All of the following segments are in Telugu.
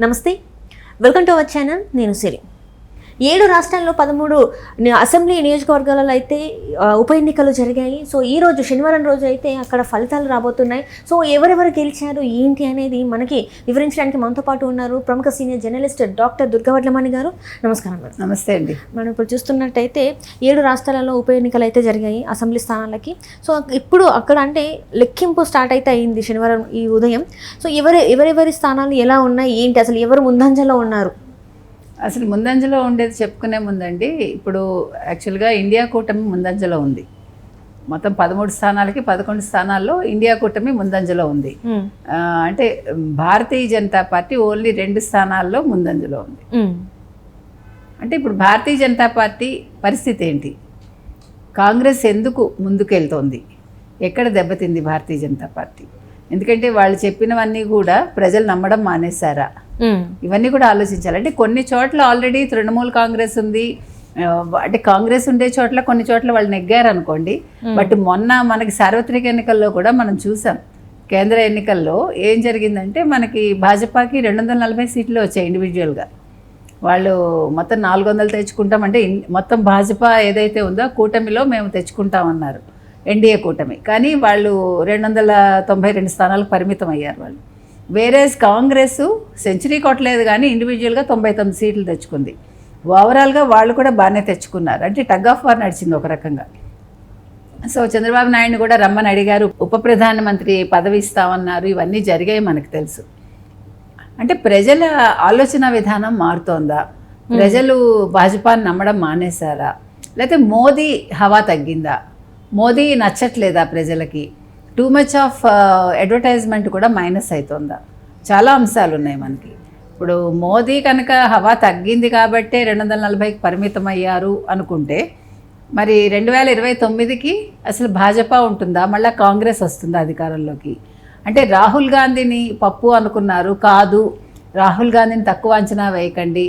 నమస్తే, వెల్కమ్ టు అవర్ ఛానల్. నేను సిరి. 7 రాష్ట్రాల్లో 13 అసెంబ్లీ నియోజకవర్గాలలో అయితే ఉప ఎన్నికలు జరిగాయి. సో ఈ రోజు శనివారం రోజు అయితే అక్కడ ఫలితాలు రాబోతున్నాయి. సో ఎవరెవరు గెలిచారు ఏంటి అనేది మనకి వివరించడానికి మనతో పాటు ఉన్నారు ప్రముఖ సీనియర్ జర్నలిస్ట్ డాక్టర్ దుర్గవడ్లమణి గారు. నమస్కారం మేడం. నమస్తే అండి. మనం ఇప్పుడు చూస్తున్నట్టయితే 7 రాష్ట్రాలలో ఉప ఎన్నికలు అయితే జరిగాయి అసెంబ్లీ స్థానాలకి. సో ఇప్పుడు అక్కడ అంటే లెక్కింపు స్టార్ట్ అయితే అయింది శనివారం ఈ ఉదయం. సో ఎవరెవరి స్థానాలు ఎలా ఉన్నాయి ఏంటి, అసలు ఎవరు ముందంజలో ఉన్నారు? అసలు ముందంజలో ఉండేది చెప్పుకునే ముందండి, ఇప్పుడు యాక్చువల్గా ఇండియా కూటమి ముందంజలో ఉంది. మొత్తం 13 స్థానాలకి 11 స్థానాల్లో ఇండియా కూటమి ముందంజలో ఉంది. అంటే భారతీయ జనతా పార్టీ ఓన్లీ 2 స్థానాల్లో ముందంజలో ఉంది. అంటే ఇప్పుడు భారతీయ జనతా పార్టీ పరిస్థితి ఏంటి, కాంగ్రెస్ ఎందుకు ముందుకెళ్తోంది, ఎక్కడ దెబ్బతింది భారతీయ జనతా పార్టీ? ఎందుకంటే వాళ్ళు చెప్పినవన్నీ కూడా ప్రజలు నమ్మడం మానేశారా, ఇవన్నీ కూడా ఆలోచించాలి. అంటే కొన్ని చోట్ల ఆల్రెడీ తృణమూల్ కాంగ్రెస్ ఉంది, అంటే కాంగ్రెస్ ఉండే చోట్ల కొన్ని చోట్ల వాళ్ళు నెగ్గారు అనుకోండి. బట్ మొన్న మనకి సార్వత్రిక ఎన్నికల్లో కూడా మనం చూసాం, కేంద్ర ఎన్నికల్లో ఏం జరిగిందంటే మనకి భాజపాకి 240 సీట్లు వచ్చాయి ఇండివిజువల్గా. వాళ్ళు మొత్తం 400 తెచ్చుకుంటాం, అంటే మొత్తం భాజపా ఏదైతే ఉందో కూటమిలో మేము తెచ్చుకుంటామన్నారు ఎన్డీఏ కూటమి. కానీ వాళ్ళు 292 స్థానాలకు పరిమితం అయ్యారు వాళ్ళు. వేరే కాంగ్రెస్ సెంచరీ కొట్టలేదు కానీ ఇండివిజువల్గా 99 సీట్లు తెచ్చుకుంది. ఓవరాల్గా వాళ్ళు కూడా బాగానే తెచ్చుకున్నారు. అంటే టగ్ ఆఫ్ వార్ నడిచింది ఒక రకంగా. సో చంద్రబాబు నాయుడు కూడా రమ్మని అడిగారు, ఉప ప్రధానమంత్రి పదవి ఇస్తామన్నారు, ఇవన్నీ జరిగాయి మనకు తెలుసు. అంటే ప్రజల ఆలోచన విధానం మారుతోందా, ప్రజలు భాజపాని నమ్మడం మానేశారా, లేకపోతే మోదీ హవా తగ్గిందా, మోదీ నచ్చట్లేదా ప్రజలకి, టూ మచ్ ఆఫ్ అడ్వర్టైజ్మెంట్ కూడా మైనస్ అవుతుందా? చాలా అంశాలు ఉన్నాయి మనకి. ఇప్పుడు మోదీ కనుక హవా తగ్గింది కాబట్టే 240కి పరిమితం అయ్యారు అనుకుంటే, మరి 2029కి అసలు భాజపా ఉంటుందా, మళ్ళీ కాంగ్రెస్ వస్తుందా అధికారంలోకి? అంటే రాహుల్ గాంధీని పప్పు అనుకున్నారు, కాదు రాహుల్ గాంధీని తక్కువ అంచనా వేయకండి,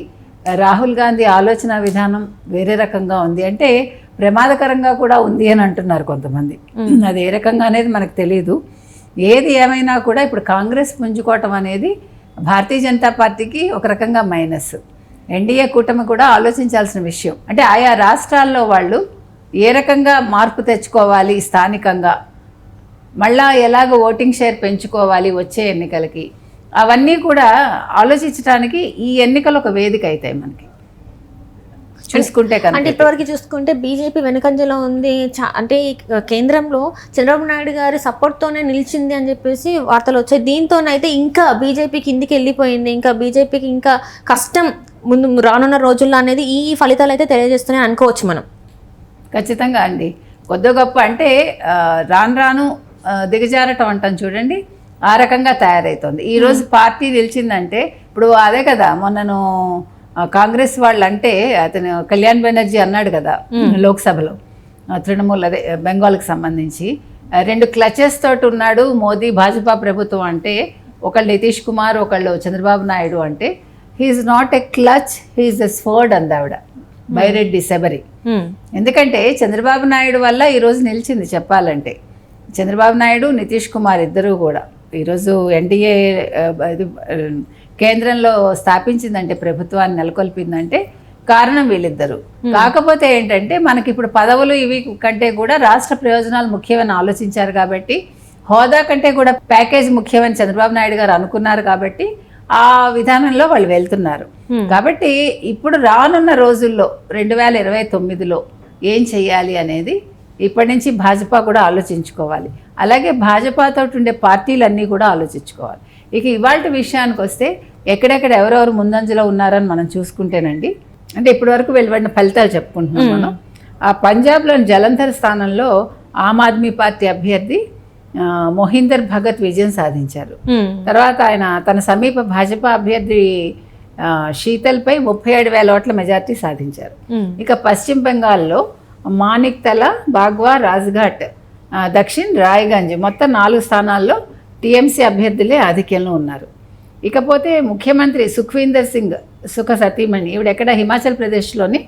రాహుల్ గాంధీ ఆలోచన విధానం వేరే రకంగా ఉంది, అంటే ప్రమాదకరంగా కూడా ఉంది అని అంటున్నారు కొంతమంది. అది ఏ రకంగా అనేది మనకు తెలియదు. ఏది ఏమైనా కూడా ఇప్పుడు కాంగ్రెస్ పుంజుకోవటం అనేది భారతీయ జనతా పార్టీకి ఒక రకంగా మైనస్. ఎన్డీఏ కూటమి కూడా ఆలోచించాల్సిన విషయం. అంటే ఆయా రాష్ట్రాల్లో వాళ్ళు ఏ రకంగా మార్పు తెచ్చుకోవాలి, స్థానికంగా మళ్ళా ఎలాగ ఓటింగ్ షేర్ పెంచుకోవాలి వచ్చే ఎన్నికలకి, అవన్నీ కూడా ఆలోచించడానికి ఈ ఎన్నికలు ఒక వేదిక అవుతాయి మనకి చూసుకుంటే. అంటే ఇప్పటివరకు చూసుకుంటే బీజేపీ వెనుకంజలో ఉంది. అంటే కేంద్రంలో చంద్రబాబు నాయుడు గారి సపోర్ట్తోనే నిలిచింది అని చెప్పేసి వార్తలు వచ్చాయి. దీంతోనైతే ఇంకా బీజేపీ కిందికి వెళ్ళిపోయింది, ఇంకా బీజేపీకి ఇంకా కష్టం ముందు రానున్న రోజుల్లో అనేది ఈ ఫలితాలు అయితే తెలియజేస్తున్నాయి అనుకోవచ్చు మనం. ఖచ్చితంగా అండి. కొద్ది గొప్ప అంటే రాను దిగజారటం అంటాం చూడండి, ఆ రకంగా తయారవుతుంది. ఈరోజు పార్టీ నిలిచిందంటే ఇప్పుడు అదే కదా, మొన్నను కాంగ్రెస్ వాళ్ళు అంటే అతను కళ్యాణ్ బెనర్జీ అన్నాడు కదా లోక్సభలో, తృణమూల్ అదే బెంగాల్కి సంబంధించి 2 క్లచెస్ తోటి ఉన్నాడు మోదీ భాజపా ప్రభుత్వం. అంటే ఒకళ్ళు నితీష్ కుమార్, ఒకళ్ళు చంద్రబాబు నాయుడు. అంటే he's not a clutch, he's a sword అంది ఆవిడ బైరెడ్డి శబరి. ఎందుకంటే చంద్రబాబు నాయుడు వల్ల ఈరోజు నిలిచింది చెప్పాలంటే. చంద్రబాబు నాయుడు, నితీష్ కుమార్ ఇద్దరు కూడా ఈరోజు ఎన్డీఏ కేంద్రంలో స్థాపించిందంటే, ప్రభుత్వాన్ని నెలకొల్పిందంటే కారణం వీళ్ళిద్దరు. కాకపోతే ఏంటంటే మనకి ఇప్పుడు పదవులు ఇవి కంటే కూడా రాష్ట్ర ప్రయోజనాలు ముఖ్యమని ఆలోచించారు కాబట్టి, హోదా కంటే కూడా ప్యాకేజ్ ముఖ్యమని చంద్రబాబు నాయుడు గారు అనుకున్నారు కాబట్టి ఆ విధానంలో వాళ్ళు వెళ్తున్నారు. కాబట్టి ఇప్పుడు రానున్న రోజుల్లో 2029లో ఏం చెయ్యాలి అనేది ఇప్పటి నుంచి భాజపా కూడా ఆలోచించుకోవాలి. అలాగే భాజపాతో ఉండే పార్టీలన్నీ కూడా ఆలోచించుకోవాలి. ఇక ఇవాళ విషయానికి వస్తే ఎక్కడెక్కడ ఎవరెవరు ముందంజలో ఉన్నారని మనం చూసుకుంటేనండి, అంటే ఇప్పటి వరకు వెలువడిన ఫలితాలు చెప్పుకుంటున్నాం మనం. ఆ పంజాబ్లోని జలంధర్ స్థానంలో ఆమ్ ఆద్మీ పార్టీ అభ్యర్థి మొహిందర్ భగత్ విజయం సాధించారు. తర్వాత ఆయన తన సమీప భాజపా అభ్యర్థి శీతల్పై 37,000 ఓట్ల మెజార్టీ సాధించారు. ఇక పశ్చిమ బెంగాల్లో మానిక్తల, బాగ్వా, రాజ్ఘాట్, దక్షిణ్, రాయ్గంజ్ మొత్తం 4 స్థానాల్లో టీఎంసీ అభ్యర్థులే ఆధిక్యంలో ఉన్నారు. ఇకపోతే ముఖ్యమంత్రి సుఖ్వీందర్ సింగ్ సుఖ సతీమణి ఈవిడ ఎక్కడ హిమాచల్ ప్రదేశ్లోని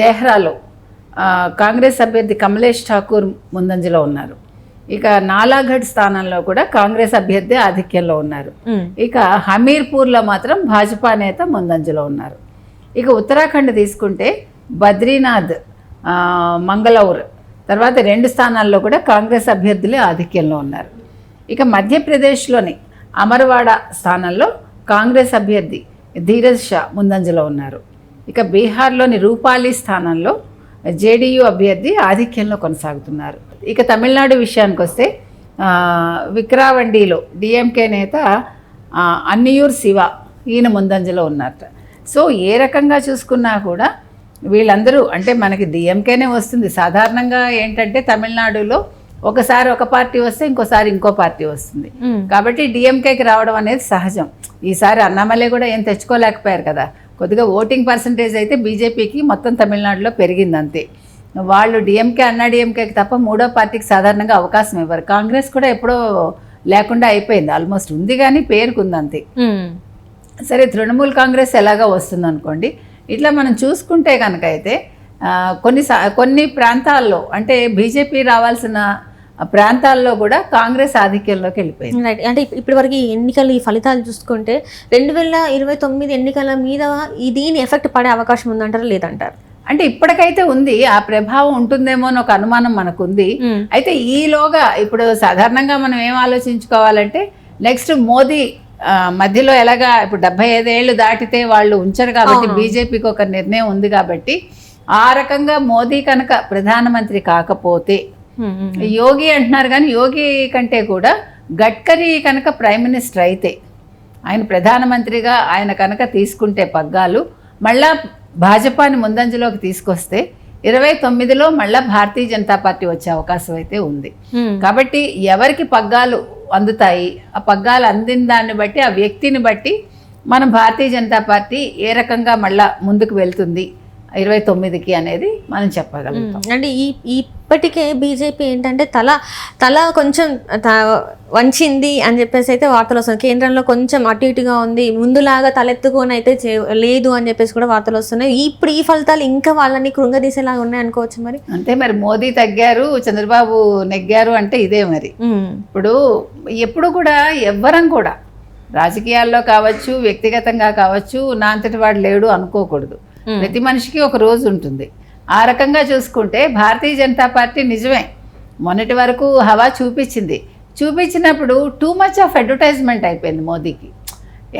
దేహ్రాలో కాంగ్రెస్ అభ్యర్థి కమలేష్ ఠాకూర్ ముందంజలో ఉన్నారు. ఇక నాలాగఢ్ స్థానంలో కూడా కాంగ్రెస్ అభ్యర్థి ఆధిక్యంలో ఉన్నారు. ఇక హమీర్పూర్లో మాత్రం భాజపా నేత ముందంజలో ఉన్నారు. ఇక ఉత్తరాఖండ్ తీసుకుంటే బద్రీనాథ్, మంగళౌర్ తర్వాత 2 స్థానాల్లో కూడా కాంగ్రెస్ అభ్యర్థులే ఆధిక్యంలో ఉన్నారు. ఇక మధ్యప్రదేశ్లోని అమర్వాడ స్థానంలో కాంగ్రెస్ అభ్యర్థి ధీరజ్ షా ముందంజలో ఉన్నారు. ఇక బీహార్లోని రూపాలి స్థానంలో జేడీయూ అభ్యర్థి ఆధిక్యంలో కొనసాగుతున్నారు. ఇక తమిళనాడు విషయానికి వస్తే విక్రావండిలో డిఎంకే నేత అన్నియూర్ శివ ఈయన ముందంజలో ఉన్నారట. సో ఏ రకంగా చూసుకున్నా కూడా వీళ్ళందరూ అంటే మనకి డిఎంకేనే వస్తుంది. సాధారణంగా ఏంటంటే తమిళనాడులో ఒకసారి ఒక పార్టీ వస్తే ఇంకోసారి ఇంకో పార్టీ వస్తుంది. కాబట్టి డిఎంకేకి రావడం అనేది సహజం. ఈసారి అన్నామలై కూడా ఏం తెచ్చుకోలేకపోయారు కదా. కొద్దిగా ఓటింగ్ పర్సంటేజ్ అయితే బీజేపీకి మొత్తం తమిళనాడులో పెరిగింది అంతే. వాళ్ళు డిఎంకే అన్నా డిఎంకేకి తప్ప మూడో పార్టీకి సాధారణంగా అవకాశం ఇవ్వరు. కాంగ్రెస్ కూడా ఎప్పుడో లేకుండా అయిపోయింది, ఆల్మోస్ట్ ఉంది కానీ పేరుకుంది అంతే. సరే తృణమూల్ కాంగ్రెస్ ఎలాగా వస్తుంది అనుకోండి. ఇట్లా మనం చూసుకుంటే కనుక అయితే కొన్ని ప్రాంతాల్లో అంటే బీజేపీ రావాల్సిన ప్రాంతాల్లో కూడా కాంగ్రెస్ ఆధిక్యంలోకి వెళ్ళిపోయింది. రైట్. అంటే ఇప్పటి వరకు ఈ ఎన్నికలు ఈ ఫలితాలు చూసుకుంటే 2029 ఎన్నికల మీద దీని ఎఫెక్ట్ పడే అవకాశం ఉందంటారా లేదంటారు? అంటే ఇప్పటికైతే ఉంది, ఆ ప్రభావం ఉంటుందేమో అని ఒక అనుమానం మనకుంది. అయితే ఈలోగా ఇప్పుడు సాధారణంగా మనం ఏం ఆలోచించుకోవాలంటే నెక్స్ట్ మోదీ మధ్యలో ఎలాగా ఇప్పుడు 75 ఏళ్ళు దాటితే వాళ్ళు ఉంచరు కాబట్టి బీజేపీకి ఒక నిర్ణయం ఉంది కాబట్టి ఆ రకంగా మోదీ కనుక ప్రధానమంత్రి కాకపోతే, యోగి అంటున్నారు కానీ యోగి కంటే కూడా గడ్కరీ కనుక ప్రైమ్ మినిస్టర్ అయితే ఆయన ప్రధానమంత్రిగా ఆయన కనుక తీసుకుంటే పగ్గాలు మళ్ళా భాజపాని ముందంజలోకి తీసుకొస్తే 29లో మళ్ళా భారతీయ జనతా పార్టీ వచ్చే అవకాశం అయితే ఉంది. కాబట్టి ఎవరికి పగ్గాలు అందుతాయి, ఆ పగ్గాలు అందిన దాన్ని బట్టి ఆ వ్యక్తిని బట్టి మనం భారతీయ జనతా పార్టీ ఏ రకంగా మళ్ళా ముందుకు వెళ్తుంది 29కి అనేది మనం చెప్పగలుగుతాం. అంటే ఇప్పటికే బీజేపీ ఏంటంటే తల కొంచెం వంచింది అని చెప్పేసి అయితే వార్తలు వస్తున్నాయి. కేంద్రంలో కొంచెం అటు ఇటుగా ఉంది, ముందులాగా తలెత్తుకొని అయితే లేదు అని చెప్పేసి కూడా వార్తలు వస్తున్నాయి. ఇప్పుడు ఈ ఫలితాలు ఇంకా వాళ్ళని కృంగదీసేలాగా ఉన్నాయి అనుకోవచ్చు మరి. అంటే మరి మోదీ తగ్గారు, చంద్రబాబు నెగ్గారు అంటే ఇదే మరి. ఇప్పుడు ఎప్పుడు కూడా ఎవ్వరం కూడా రాజకీయాల్లో కావచ్చు వ్యక్తిగతంగా కావచ్చు నా అంతటి వాడు లేడు అనుకోకూడదు. ప్రతి మనిషికి ఒక రోజు ఉంటుంది. ఆ రకంగా చూసుకుంటే భారతీయ జనతా పార్టీ నిజమే మొన్నటి వరకు హవా చూపించినప్పుడు టూ మచ్ ఆఫ్ అడ్వర్టైజ్మెంట్ అయిపోయింది మోదీకి.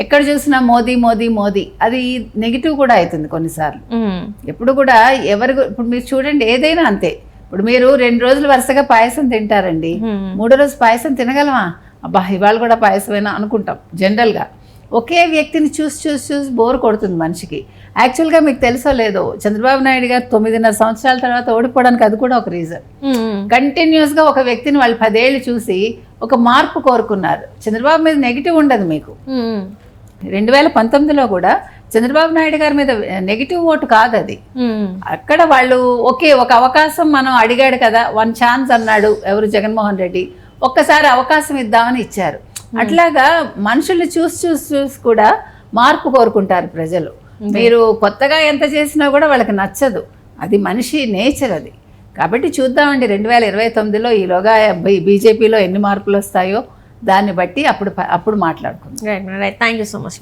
ఎక్కడ చూసినా మోదీ మోదీ మోదీ, అది నెగిటివ్ కూడా అవుతుంది కొన్నిసార్లు. ఎప్పుడు కూడా ఇప్పుడు మీరు చూడండి ఏదైనా అంతే. ఇప్పుడు మీరు 2 రోజులు వరుసగా పాయసం తింటారండి, 3వ రోజు పాయసం తినగలమా? అబ్బా ఇవాళ కూడా పాయసమైనా అనుకుంటాం జనరల్గా. ఒకే వ్యక్తిని చూసి బోర్ కొడుతుంది మనిషికి. యాక్చువల్గా మీకు తెలుసో లేదో చంద్రబాబు నాయుడు గారు 9.5 సంవత్సరాల తర్వాత ఓడిపోవడానికి అది కూడా ఒక రీజన్. కంటిన్యూస్గా ఒక వ్యక్తిని వాళ్ళు 10 ఏళ్ళు చూసి ఒక మార్పు కోరుకున్నారు. చంద్రబాబు మీద నెగిటివ్ ఉండదు మీకు. 2019లో కూడా చంద్రబాబు నాయుడు గారి మీద నెగిటివ్ ఓటు కాదు అది. అక్కడ వాళ్ళు ఒక అవకాశం మనం అడిగాడు కదా, 1 ఛాన్స్ అన్నాడు ఎవరు, జగన్మోహన్ రెడ్డి, ఒక్కసారి అవకాశం ఇద్దామని ఇచ్చారు. అట్లాగా మనుషుల్ని చూసి కూడా మార్పు కోరుకుంటారు ప్రజలు. మీరు కొత్తగా ఎంత చేసినా కూడా వాళ్ళకి నచ్చదు, అది మనిషి నేచర్ అది. కాబట్టి చూద్దామండి 2029లో ఈలోగా బీజేపీలో ఎన్ని మార్పులు వస్తాయో దాన్ని బట్టి అప్పుడు మాట్లాడుకుందాం. Right. Thank you so much.